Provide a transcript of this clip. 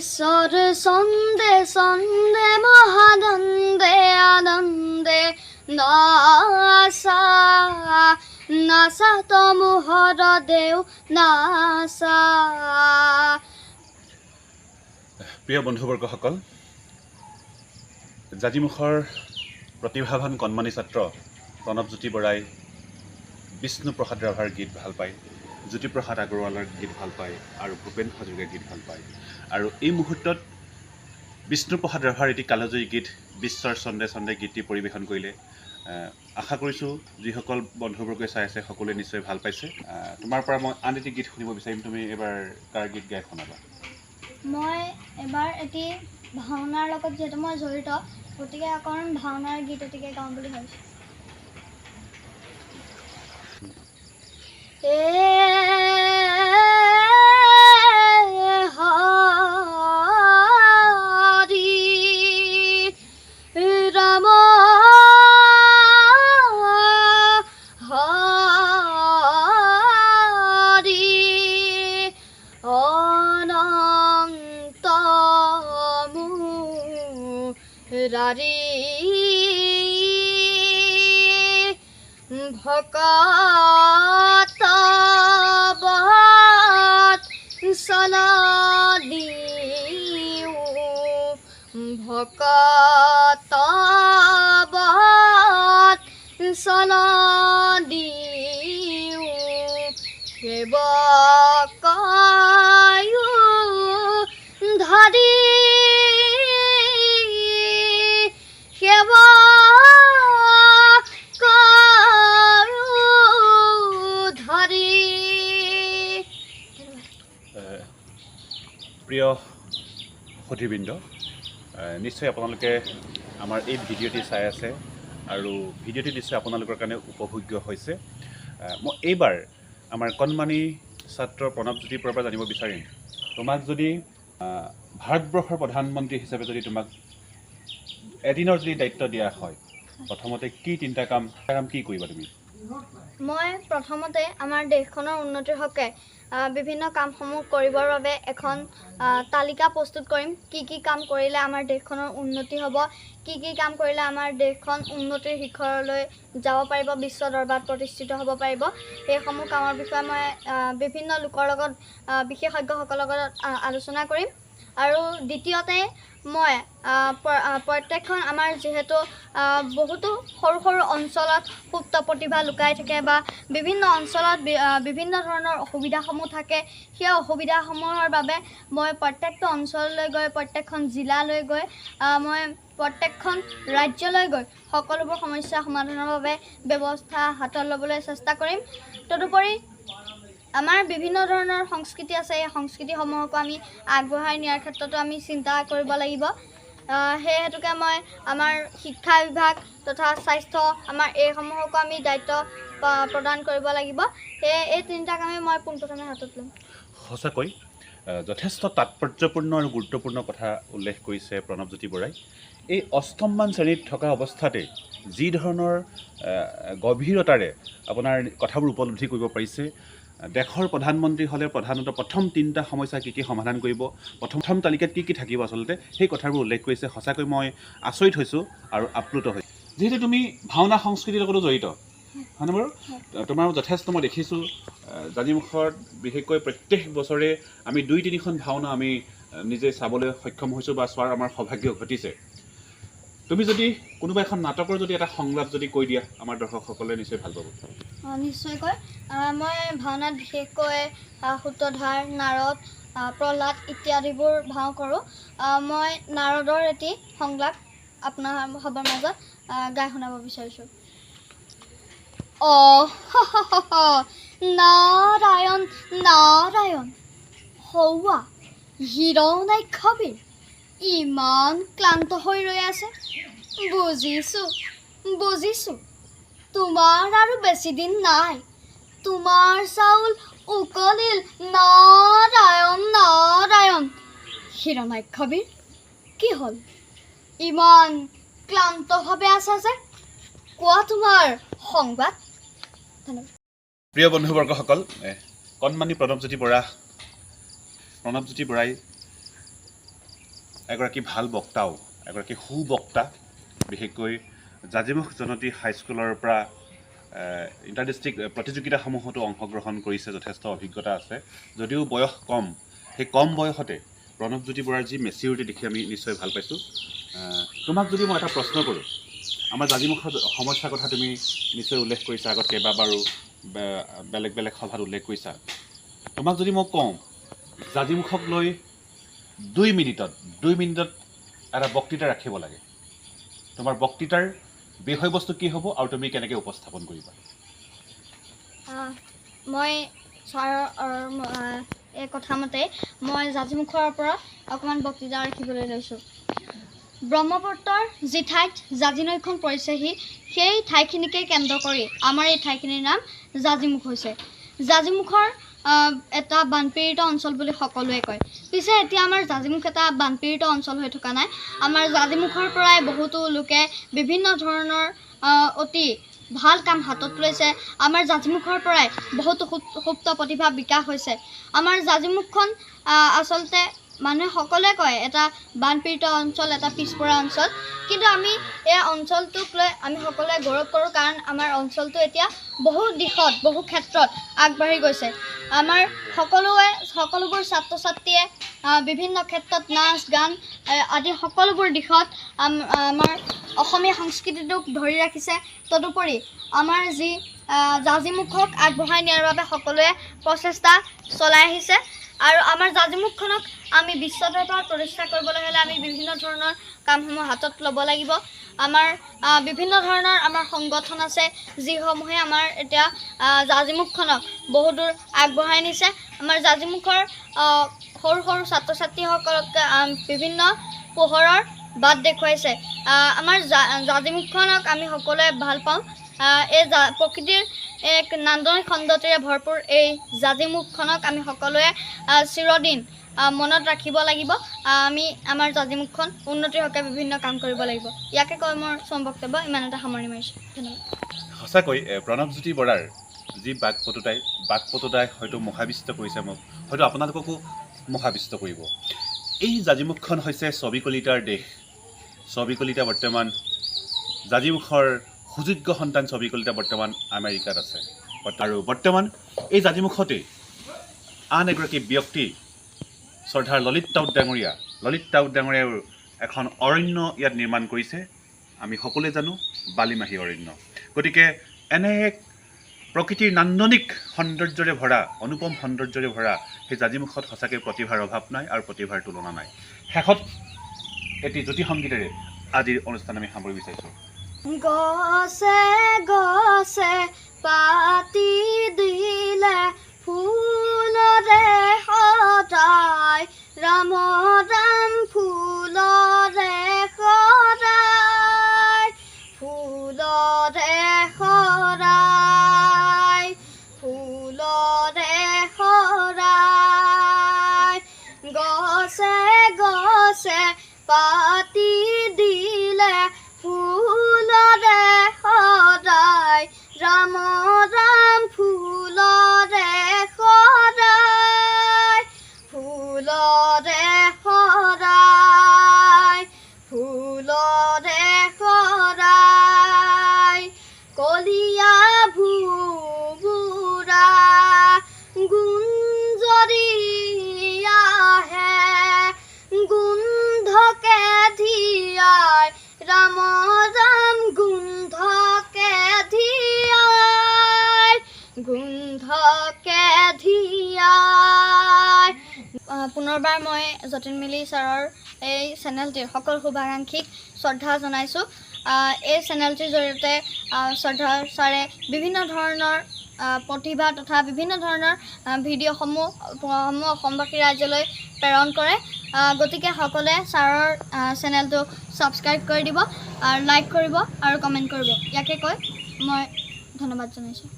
ঈশ্বৰ ছন্দে ছন্দে মহানন্দে আনন্দে নাচা নাচা তমোহৰ দেও নাচা। প্ৰিয় বন্ধুবৰ্গসকল, জাজিমুখৰ প্ৰতিভাৱান কণমানি ছাত্ৰ প্ৰণৱজ্যোতি বৰাই বিষ্ণুপ্ৰসাদ ৰাভাৰ গীত ভাল পায়, জ্যোতিপ্ৰসাদ আগৰৱালাৰ গীত ভাল পায় আৰু ভূপেন হাজৰিকাৰ গীত ভাল পায়। আৰু এই মুহূৰ্তত বিষ্ণুপ্ৰসাদ ৰাভাৰ এটি কালজয়ী গীত বিশ্বৰ ছন্দে ছন্দে গীতটি পৰিৱেশন কৰিলে। আশা কৰিছোঁ যিসকল বন্ধুবৰ্গই চাই আছে সকলোৱে নিশ্চয় ভাল পাইছে। তোমাৰ পৰা মই আন এটি গীত শুনিব বিচাৰিম, তুমি এবাৰ কাৰ গীত গাই শুনাবা? মই এবাৰ এটি ভাওনাৰ লগত যিহেতু মই জড়িত, গতিকে অকণ ভাওনাৰ গীত এটিকে গাওঁ বুলি ভাবিছোঁ। ৰাৰি ভকত বত সনদিও ভকত বত সনদিও সেবক ধৰি প্ৰিয় সুধীবৃন্দ, নিশ্চয় আপোনালোকে আমাৰ এই ভিডিঅ'টি চাই আছে আৰু ভিডিঅ'টি নিশ্চয় আপোনালোকৰ কাৰণে উপভোগ্য হৈছে। মই এইবাৰ আমাৰ কণমানি ছাত্ৰ প্ৰণৱজ্যোতিৰ পৰা জানিব বিচাৰিম, তোমাক যদি ভাৰতবৰ্ষৰ প্ৰধানমন্ত্ৰী হিচাপে যদি তোমাক এদিনৰ যদি দায়িত্ব দিয়া হয়, প্ৰথমতে কি তিনিটা কাম কি কৰিবা তুমি? মই প্ৰথমতে আমাৰ দেশখনৰ উন্নতিৰ হকে বিভিন্ন কামসমূহ কৰিবৰ বাবে এখন তালিকা প্ৰস্তুত কৰিম। কি কাম কৰিলে আমাৰ দেশখনৰ উন্নতি হ'ব, কি কাম কৰিলে আমাৰ দেশখন উন্নতিৰ শিখৰলৈ যাব পাৰিব, বিশ্ব দৰবাৰত প্ৰতিষ্ঠিত হ'ব পাৰিব, সেইসমূহ কামৰ বিষয়ে মই বিভিন্ন লোকৰ লগত, বিশেষজ্ঞসকলৰ লগত আলোচনা কৰিম। আৰু দ্বিতীয়তে মই প্ৰত্যেকখন আমাৰ যিহেতু বহুতো সৰু সৰু অঞ্চলত সুপ্ত প্ৰতিভা লুকাই থাকে বা বিভিন্ন অঞ্চলত বিভিন্ন ধৰণৰ অসুবিধাসমূহ থাকে, সেই অসুবিধাসমূহৰ বাবে মই প্ৰত্যেকটো অঞ্চললৈ গৈ, প্ৰত্যেকখন জিলালৈ গৈ, মই প্ৰত্যেকখন ৰাজ্যলৈ গৈ সকলোবোৰ সমস্যা সমাধানৰ বাবে ব্যৱস্থা হাতত ল'বলৈ চেষ্টা কৰিম। তদুপৰি আমাৰ বিভিন্ন ধৰণৰ সংস্কৃতি আছে, এই সংস্কৃতিসমূহকো আমি আগবঢ়াই নিয়াৰ ক্ষেত্ৰতো আমি চিন্তা কৰিব লাগিব। সেই হেতুকে মই আমাৰ শিক্ষা বিভাগ তথা স্বাস্থ্য, আমাৰ এইসমূহকো আমি দায়িত্ব প্ৰদান কৰিব লাগিব। সেয়ে এই তিনিটা কামেই মই পোনপ্ৰথমে হাতত ল'ম। সঁচাকৈ যথেষ্ট তাৎপৰ্যপূৰ্ণ আৰু গুৰুত্বপূৰ্ণ কথা উল্লেখ কৰিছে প্ৰণৱজ্যোতি বৰাই। এই অষ্টমমান শ্ৰেণীত থকা অৱস্থাতে যি ধৰণৰ গভীৰতাৰে আপোনাৰ কথাবোৰ উপলব্ধি কৰিব পাৰিছে, দেশৰ প্ৰধানমন্ত্ৰী হ'লে প্ৰধানতঃ প্ৰথম তিনিটা সমস্যা কি সমাধান কৰিব, প্ৰথম তালিকাত কি থাকিব, আচলতে সেই কথাবোৰ উল্লেখ কৰিছে। সঁচাকৈ মই আচৰিত হৈছোঁ আৰু আপ্লুত হৈছোঁ। যিহেতু তুমি ভাওনা সংস্কৃতিৰ লগতো জড়িত, হয়নে বাৰু? তোমাৰ যথেষ্ট মই দেখিছোঁ জাজিমুখত বিশেষকৈ প্ৰত্যেক বছৰে আমি 2-3খন ভাওনা আমি নিজে চাবলৈ সক্ষম হৈছোঁ বা চোৱাৰ আমাৰ সৌভাগ্য ঘটিছে। তুমি যদি কোনোবা এখন নাটকৰ যদি এটা সংলাপ যদি কৈ দিয়া, আমাৰ দৰ্শকসকলে নিশ্চয় ভাল পাব। নিশ্চয়কৈ। মই ভাওনাত বিশেষকৈ সূত্ৰধাৰ, নাৰদ, প্ৰহ্লাদ ইত্যাদিবোৰ ভাও কৰোঁ। মই নাৰদৰ এটি সংলাপ আপোনাৰ সবৰ মাজত গাই শুনাব বিচাৰিছোঁ। নাৰায়ণ নাৰায়ণ সৌৱা হিৰণ্যাক্ষবীৰ ইমান ক্লান্ত হৈ ৰৈ আছে। বুজিছোঁ তোমাৰ আৰু বেছি দিন নাই, তোমাৰ চাউল উকলিল। নাৰায়ণ নাৰায়ণ হিৰণ্যাক্ষবীৰ কি হ'ল, ইমান ক্লান্তভাৱে আছা যে? কোৱা তোমাৰ সংবাদ। ধন্যবাদ। প্ৰিয় বন্ধুবৰ্গসকল, কণমানি প্ৰণৱজ্যোতি বৰাই এগৰাকী ভাল বক্তাও, এগৰাকী সুবক্তা, বিশেষকৈ জাজিমুখ জনতি হাইস্কুলৰ পৰা ইণ্টাৰডিষ্ট্ৰিক্ট প্ৰতিযোগিতাসমূহতো অংশগ্ৰহণ কৰিছে, যথেষ্ট অভিজ্ঞতা আছে। যদিও বয়স কম, সেই কম বয়সতে প্ৰণৱজ্যোতি বৰাৰ যি মেচিউৰিটি দেখি আমি নিশ্চয় ভাল পাইছোঁ। তোমাক যদি মই এটা প্ৰশ্ন কৰোঁ, আমাৰ জাজিমুখৰ সমস্যাৰ কথা তুমি নিশ্চয় উল্লেখ কৰিছা, আগত কেইবাবাৰো বেলেগ বেলেগ সভাত উল্লেখ কৰিছা। তোমাক যদি মই কওঁ জাজিমুখক লৈ 2 মিনিটত এটা বক্তৃতা ৰাখিব লাগে, তোমাৰ বক্তৃতাৰ বিষয়বস্তু কি হ'ব আৰু তুমি কেনেকৈ উপস্থাপন কৰিবা? মই ছাৰৰ এই কথামতে মই জাজিমুখৰ পৰা অকণমান বক্তৃতা ৰাখিবলৈ লৈছোঁ। ব্ৰহ্মপুত্ৰৰ যি ঠাইত জাজি নৈখন পৰিছেহি, সেই ঠাইখিনিকে কেন্দ্ৰ কৰি আমাৰ এই ঠাইখিনিৰ নাম জাজিমুখ হৈছে। জাজিমুখৰ এটা বানপীড়িত অঞ্চল বুলি সকলোৱে কয়। পিছে এতিয়া আমাৰ জাজিমুখ এটা বানপীড়িত অঞ্চল হৈ থকা নাই। আমাৰ জাজিমুখৰ পৰাই বহুতো লোকে বিভিন্ন ধৰণৰ অতি ভাল কাম হাতত লৈছে। আমাৰ জাজিমুখৰ পৰাই বহুতো সুপ্ত প্ৰতিভা বিকাশ হৈছে। আমাৰ জাজিমুখখন আচলতে মানুহে সকলোৱে কয় এটা বানপীড়িত অঞ্চল, এটা পিছপৰা অঞ্চল, কিন্তু আমি এই অঞ্চলটোক লৈ আমি সকলোৱে গৌৰৱ কৰোঁ, কাৰণ আমাৰ অঞ্চলটো এতিয়া বহু দিশত, বহু ক্ষেত্ৰত আগবাঢ়ি গৈছে। আমাৰ সকলোবোৰ ছাত্ৰ ছাত্ৰীয়ে বিভিন্ন ক্ষেত্ৰত নাচ গান আদি সকলোবোৰ দিশত আমাৰ অসমীয়া সংস্কৃতিটোক ধৰি ৰাখিছে। তদুপৰি আমাৰ যি জাজিমুখক আগবঢ়াই নিয়াৰ বাবে সকলোৱে প্ৰচেষ্টা চলাই আহিছে। আৰু আমাৰ জাজিমুখখনক আমি বিশ্ব দৰবাৰত প্ৰতিষ্ঠা কৰিবলৈ হ'লে আমি বিভিন্ন ধৰণৰ কামসমূহ হাতত ল'ব লাগিব। আমাৰ বিভিন্ন ধৰণৰ আমাৰ সংগঠন আছে, যিসমূহে আমাৰ এতিয়া জাজিমুখখনক বহুদূৰ আগবঢ়াই নিছে। আমাৰ জাজিমুখৰ সৰু সৰু ছাত্ৰ ছাত্ৰীসকলক বিভিন্ন পোহৰৰ বাট দেখুৱাইছে। আমাৰ জাজিমুখখনক আমি সকলোৱে ভাল পাওঁ। এই প্ৰকৃতিৰ এক নান্দনিক সৌন্দৰ্যৰে ভৰপূৰ এই জাজিমুখখনক আমি সকলোৱে চিৰদিন মনত ৰাখিব লাগিব। আমি আমাৰ জাজিমুখখন উন্নতিৰ হকে বিভিন্ন কাম কৰিব লাগিব। ইয়াকে কৈ মোৰ বক্তব্য ইমানতে সামৰণি মাৰিছোঁ। ধন্যবাদ। সঁচাকৈ প্ৰণৱজ্যোতি বৰাৰ যি বাকপটুতাই হয়তো মোহাবিষ্ট কৰিছে মোক, হয়তো আপোনালোককো মোহাবিষ্ট কৰিব। এই জাজিমুখখন হৈছে ছবি কলিতাৰ দেশ। ছবি কলিতা বৰ্তমান জাজিমুখৰ সুযোগ্য সন্তান ছবি কলিতা বৰ্তমান আমেৰিকাত আছে। আৰু বৰ্তমান এই জাজিমুখতেই আন এগৰাকী ব্যক্তি শ্ৰদ্ধাৰ ললিত টাউট ডাঙৰীয়াও এখন অৰণ্য ইয়াত নিৰ্মাণ কৰিছে। আমি সকলোৱে জানো বালিমাহী অৰণ্য। গতিকে এনে এক প্ৰকৃতিৰ নান্দনিক সৌন্দৰ্যৰে ভৰা, অনুপম সৌন্দৰ্যৰে ভৰা সেই জাজিমুখত সঁচাকৈ প্ৰতিভাৰ অভাৱ নাই আৰু প্ৰতিভাৰ তুলনা নাই। শেষত এটি জ্যোতি সংগীতেৰে আজিৰ অনুষ্ঠান আমি সামৰিব বিচাৰিছোঁ। গছে গছে পাতি দিলে ফুলৰে সদায়, ৰাম ৰাম ফুলৰে সদায়, ফুলৰে সদায়, ফুলৰে সদায়। গছে গছে পাতি দিলে ফুলৰে সদায়, ৰাম ৰাম ফুলৰে সদায়, ফুলৰে সদায়, ফুলৰে সদায়। কলীয়া ভুবুৰা গুঞ্জৰি আহে, গোন্ধকে ধিয়াই, ৰাম ৰাম গোন্ধকে ধিয়াই, গোন্ধকে ধিয়াই। পুনৰবাৰ মই যতীন মিলি ছাৰৰ এই চেনেলটিৰ সকলো শুভাকাংক্ষীক শ্ৰদ্ধা জনাইছোঁ। এই চেনেলটিৰ জৰিয়তে শ্ৰদ্ধা ছাৰে বিভিন্ন ধৰণৰ প্ৰতিভা তথা বিভিন্ন ধৰণৰ ভিডিঅ'সমূহ অসমবাসী ৰাইজলৈ প্ৰেৰণ কৰে। গতিকে সকলোৱে ছাৰৰ চেনেলটো ছাবস্ক্ৰাইব কৰি দিব, আৰু লাইক কৰিব আৰু কমেণ্ট কৰিব। ইয়াকে কৈ মই ধন্যবাদ জনাইছোঁ।